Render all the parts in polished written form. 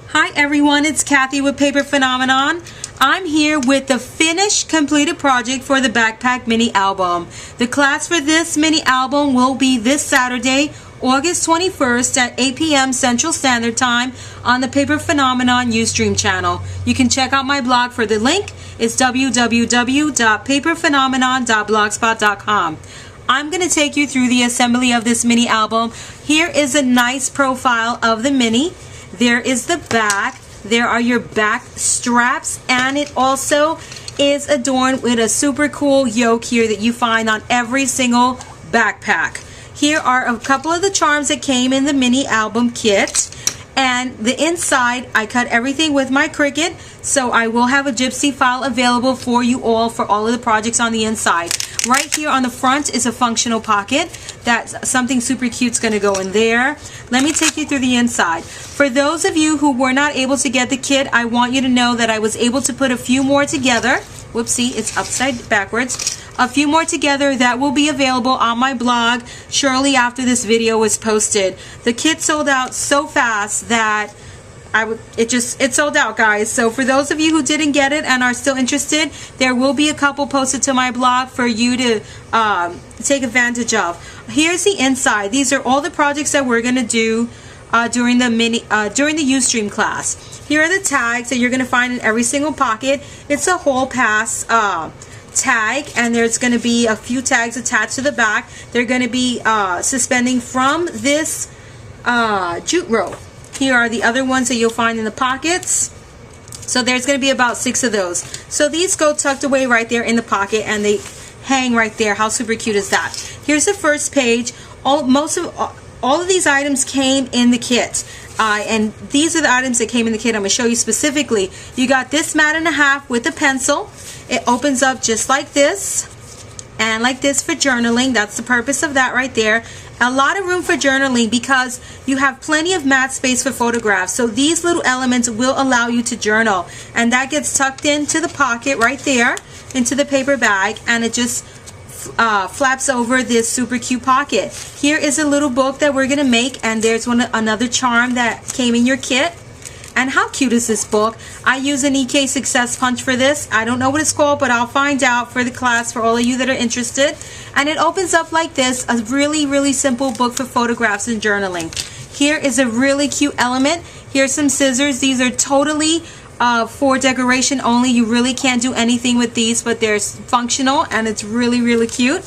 Hi everyone, it's Kathy with Paper Phenomenon. I'm here with the finished completed project for the Backpack mini album. The class for this mini album will be this Saturday, August 21st at 8 p.m. Central Standard Time on the Paper Phenomenon Ustream channel. You can check out my blog for the link. It's www.paperphenomenon.blogspot.com. I'm going to take you through the assembly of this mini album. Here is a nice profile of the mini. There is the back. There are your back straps, and it also is adorned with a super cool yoke here that you find on every single backpack. Here are a couple of the charms that came in the mini album kit. And the inside, I cut everything with my Cricut, so I will have a gypsy file available for you all for all of the projects on the inside. Right here on the front is a functional pocket. That's something super cute's going to go in there. Let me take you through the inside. For those of you who were not able to get the kit, I want you to know that I was able to put a few more together. Whoopsie, it's upside backwards. A few more together that will be available on my blog shortly after this video is posted. The kit sold out so fast that it sold out, guys. So for those of you who didn't get it and are still interested, there will be a couple posted to my blog for you to take advantage of. Here's the inside. These are all the projects that we're going to do during the Ustream class. Here are the tags that you're going to find in every single pocket. It's a hall pass tag, and there's going to be a few tags attached to the back. They're going to be suspending from this jute rope. Here are the other ones that you'll find in the pockets. So there's going to be about 6 of those. So these go tucked away right there in the pocket, and they hang right there. How super cute is that? Here's the first page. All of these items came in the kit. And these are the items that came in the kit. I'm going to show you specifically. You got this mat and a half with a pencil. It opens up just like this, and like this for journaling. That's the purpose of that right there. A lot of room for journaling because you have plenty of mat space for photographs. So these little elements will allow you to journal, and that gets tucked into the pocket right there, into the paper bag, and it just flaps over this super cute pocket. Here is a little book that we're gonna make, and there's another charm that came in your kit. And how cute is this book? I use an EK Success Punch for this. I don't know what it's called, but I'll find out for the class for all of you that are interested. And it opens up like this, a really, really simple book for photographs and journaling. Here is a really cute element. Here's some scissors. These are totally for decoration only. You really can't do anything with these, but they're functional, and it's really, really cute.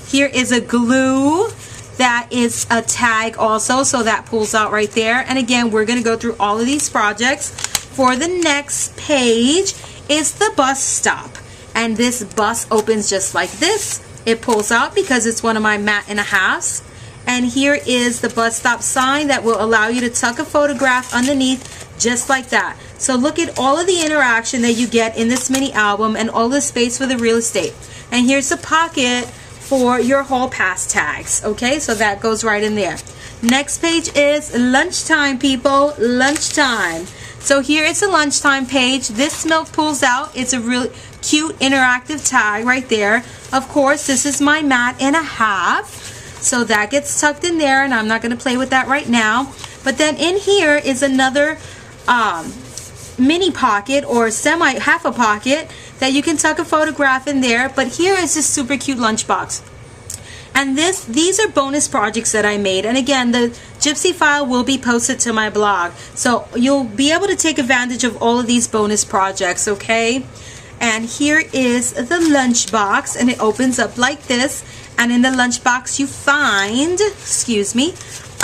Here is a glue. That is a tag also, so that pulls out right there. And again, we're going to go through all of these projects. For the next page is the bus stop. And this bus opens just like this. It pulls out because it's one of my mat and a halves. And here is the bus stop sign that will allow you to tuck a photograph underneath just like that. So look at all of the interaction that you get in this mini album and all the space for the real estate. And here's the pocket for your hall pass tags. Okay, so that goes right in there. Next page is lunchtime, people. Lunchtime. So here is the lunchtime page. This milk pulls out. It's a really cute interactive tag right there. Of course, this is my mat and a half. So that gets tucked in there, and I'm not going to play with that right now. But then in here is another mini pocket, or half a pocket, that you can tuck a photograph in there. But here is this super cute lunchbox. And these are bonus projects that I made. And again, the gypsy file will be posted to my blog. So you'll be able to take advantage of all of these bonus projects, okay? And here is the lunchbox, and it opens up like this. And in the lunchbox you find,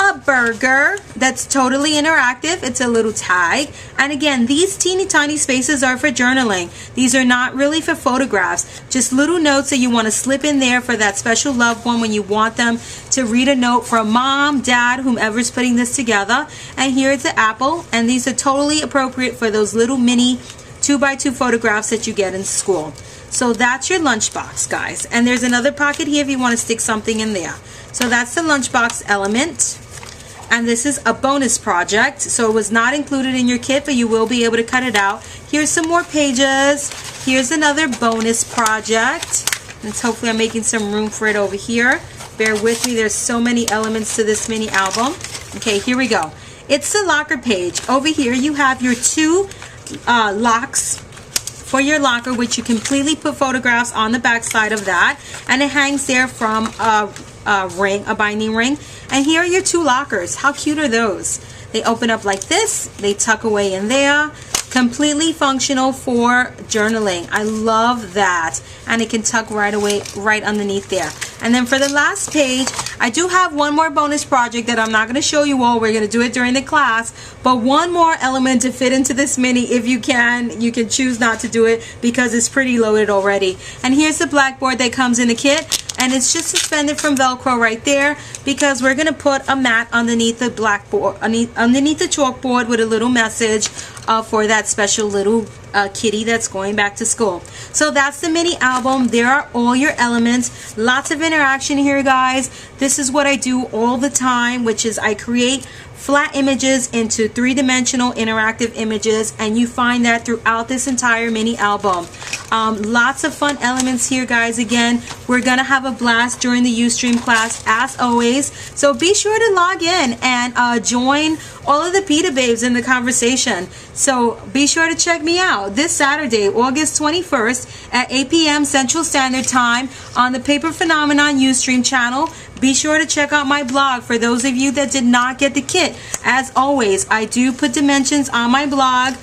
a burger that's totally interactive. It's a little tag. And again, these teeny tiny spaces are for journaling. These are not really for photographs. Just little notes that you want to slip in there for that special loved one when you want them to read a note from mom, dad, whomever's putting this together. And here's the apple. And these are totally appropriate for those little mini 2x2 photographs that you get in school. So that's your lunchbox, guys. And there's another pocket here if you want to stick something in there. So that's the lunchbox element. And this is a bonus project, so it was not included in your kit, but you will be able to cut it out. Here's some more pages. Here's another bonus project. And hopefully I'm making some room for it over here. Bear with me, there's so many elements to this mini album. Okay, here we go. It's the locker page. Over here you have your two locks for your locker, which you completely put photographs on the back side of that, and it hangs there from a binding ring. And here are your two lockers. How cute are those? They open up like this, they tuck away in there, completely functional for journaling. I love that. And it can tuck right away, right underneath there. And then for the last page, I do have one more bonus project that I'm not going to show you all. We're going to do it during the class. But one more element to fit into this mini. If you can choose not to do it because it's pretty loaded already. And here's the blackboard that comes in the kit. And it's just suspended from Velcro right there because we're going to put a mat underneath the blackboard, underneath the chalkboard with a little message for that special little kitty that's going back to school. So that's the mini album. There are all your elements. Lots of interaction here, guys. This is what I do all the time, which is I create flat images into three-dimensional interactive images, and you find that throughout this entire mini album. Lots of fun elements here, guys. Again, we're gonna have a blast during the Ustream class as always, so be sure to log in and join all of the PETA babes in the conversation. So be sure to check me out this Saturday, August 21st at 8 p.m. Central Standard Time on the Paper Phenomenon Ustream channel. Be sure to check out my blog for those of you that did not get the kit. As always, I do put dimensions on my blog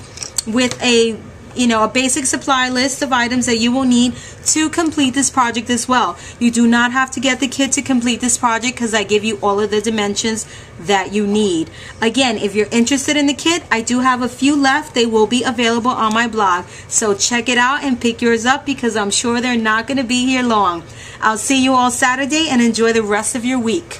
with a basic supply list of items that you will need to complete this project as well. You do not have to get the kit to complete this project because I give you all of the dimensions that you need. Again, if you're interested in the kit, I do have a few left. They will be available on my blog. So check it out and pick yours up because I'm sure they're not going to be here long. I'll see you all Saturday and enjoy the rest of your week.